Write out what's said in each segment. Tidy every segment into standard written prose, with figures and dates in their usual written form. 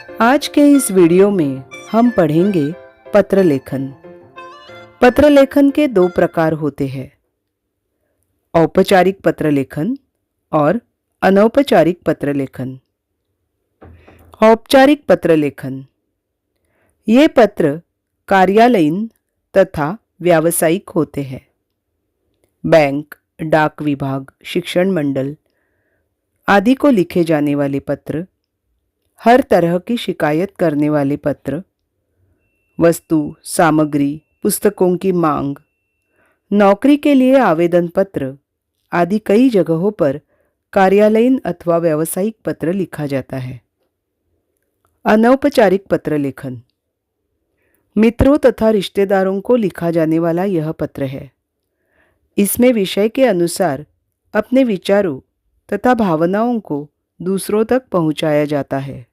आज के इस वीडियो में हम पढ़ेंगे पत्र लेखन। पत्र लेखन के दो प्रकार होते हैं, औपचारिक पत्र लेखन और अनौपचारिक पत्र लेखन। औपचारिक पत्र लेखन ये पत्र कार्यालयीन तथा व्यावसायिक होते हैं। बैंक, डाक विभाग, शिक्षण मंडल आदि को लिखे जाने वाले पत्र, हर तरह की शिकायत करने वाले पत्र, वस्तु सामग्री, पुस्तकों की मांग, नौकरी के लिए आवेदन पत्र आदि कई जगहों पर कार्यालयीन अथवा व्यावसायिक पत्र लिखा जाता है। अनौपचारिक पत्र लेखन मित्रों तथा रिश्तेदारों को लिखा जाने वाला यह पत्र है। इसमें विषय के अनुसार अपने विचारों तथा भावनाओं को दूसरों तक पहुंचाया जाता है।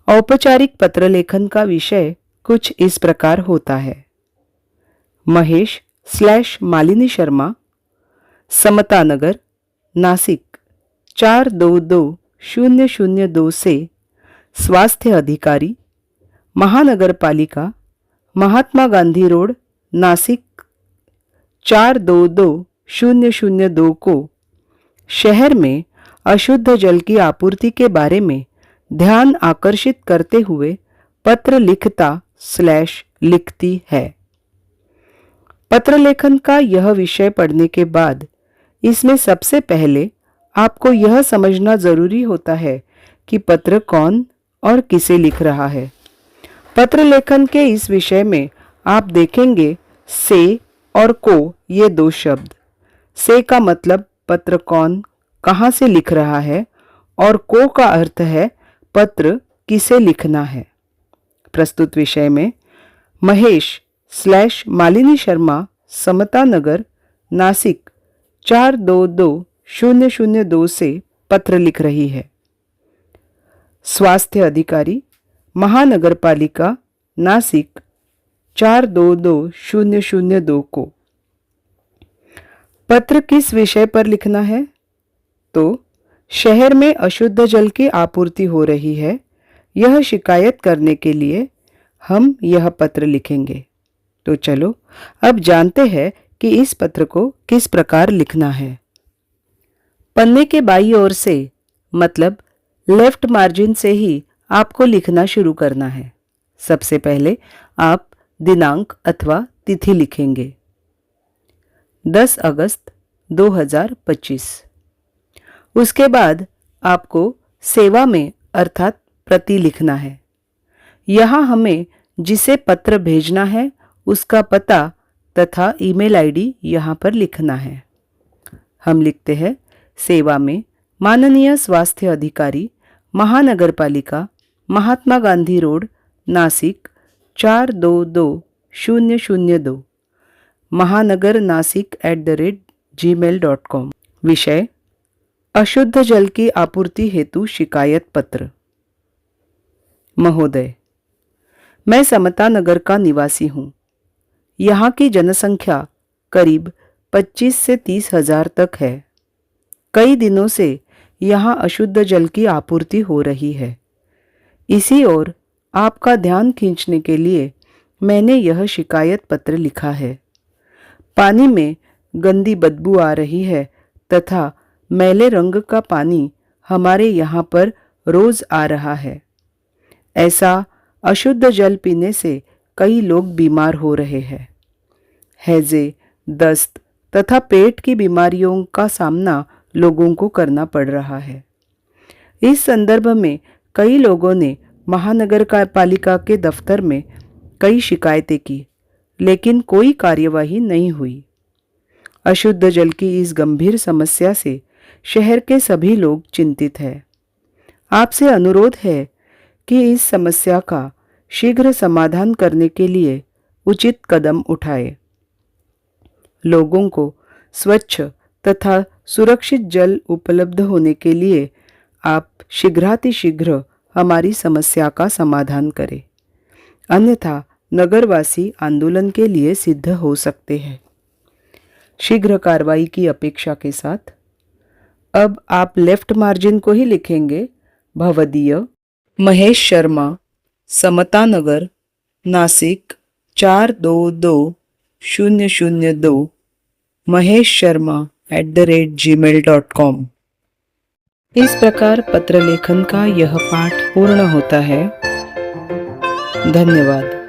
औपचारिक पत्र लेखन का विषय कुछ इस प्रकार होता है। महेश/मालिनी शर्मा, समता नगर, नासिक 422002 से स्वास्थ्य अधिकारी, महानगर पालिका, महात्मा गांधी रोड, नासिक 422002 को शहर में अशुद्ध जल की आपूर्ति के बारे में ध्यान आकर्षित करते हुए पत्र लिखता/लिखती है। पत्र लेखन का यह विषय पढ़ने के बाद इसमें सबसे पहले आपको यह समझना जरूरी होता है कि पत्र कौन और किसे लिख रहा है। पत्र लेखन के इस विषय में आप देखेंगे से और को ये दो शब्द। से का मतलब पत्र कौन, कहाँ से लिख रहा है, और को का अर्थ है पत्र किसे लिखना है। प्रस्तुत विषय में महेश/मालिनी शर्मा, समता नगर, नासिक 422002 से पत्र लिख रही है। स्वास्थ्य अधिकारी, महानगर पालिका, नासिक 422002 को पत्र किस विषय पर लिखना है? तो शहर में अशुद्ध जल की आपूर्ति हो रही है, यह शिकायत करने के लिए हम यह पत्र लिखेंगे। तो चलो अब जानते हैं कि इस पत्र को किस प्रकार लिखना है। पन्ने के बाईं ओर से मतलब लेफ्ट मार्जिन से ही आपको लिखना शुरू करना है। सबसे पहले आप दिनांक अथवा तिथि लिखेंगे, 10 अगस्त 2025। उसके बाद आपको सेवा में अर्थात प्रति लिखना है। यहाँ हमें जिसे पत्र भेजना है उसका पता तथा ईमेल आईडी यहाँ पर लिखना है। हम लिखते हैं सेवा में माननीय स्वास्थ्य अधिकारी, महानगर पालिका, महात्मा गांधी रोड, नासिक 422002, महानगर नासिक @gmail.com। विषय अशुद्ध जल की आपूर्ति हेतु शिकायत पत्र। महोदय, मैं समता नगर का निवासी हूँ। यहाँ की जनसंख्या करीब 25 से 30 हजार तक है। कई दिनों से यहाँ अशुद्ध जल की आपूर्ति हो रही है। इसी ओर आपका ध्यान खींचने के लिए मैंने यह शिकायत पत्र लिखा है। पानी में गंदी बदबू आ रही है तथा मैले रंग का पानी हमारे यहाँ पर रोज आ रहा है। ऐसा अशुद्ध जल पीने से कई लोग बीमार हो रहे हैं। हैजे, दस्त तथा पेट की बीमारियों का सामना लोगों को करना पड़ रहा है। इस संदर्भ में कई लोगों ने महानगर पालिका के दफ्तर में कई शिकायतें की, लेकिन कोई कार्यवाही नहीं हुई। अशुद्ध जल की इस गंभीर समस्या से शहर के सभी लोग चिंतित हैं। आपसे अनुरोध है कि इस समस्या का शीघ्र समाधान करने के लिए उचित कदम उठाए। लोगों को स्वच्छ तथा सुरक्षित जल उपलब्ध होने के लिए आप शीघ्रातिशीघ्र हमारी समस्या का समाधान करें, अन्यथा नगरवासी आंदोलन के लिए सिद्ध हो सकते हैं। शीघ्र कार्रवाई की अपेक्षा के साथ अब आप लेफ्ट मार्जिन को ही लिखेंगे भवदीय महेश शर्मा, समता नगर, नासिक 422002, maheshsharma@gmail.com। इस प्रकार पत्र लेखन का यह पाठ पूर्ण होता है। धन्यवाद।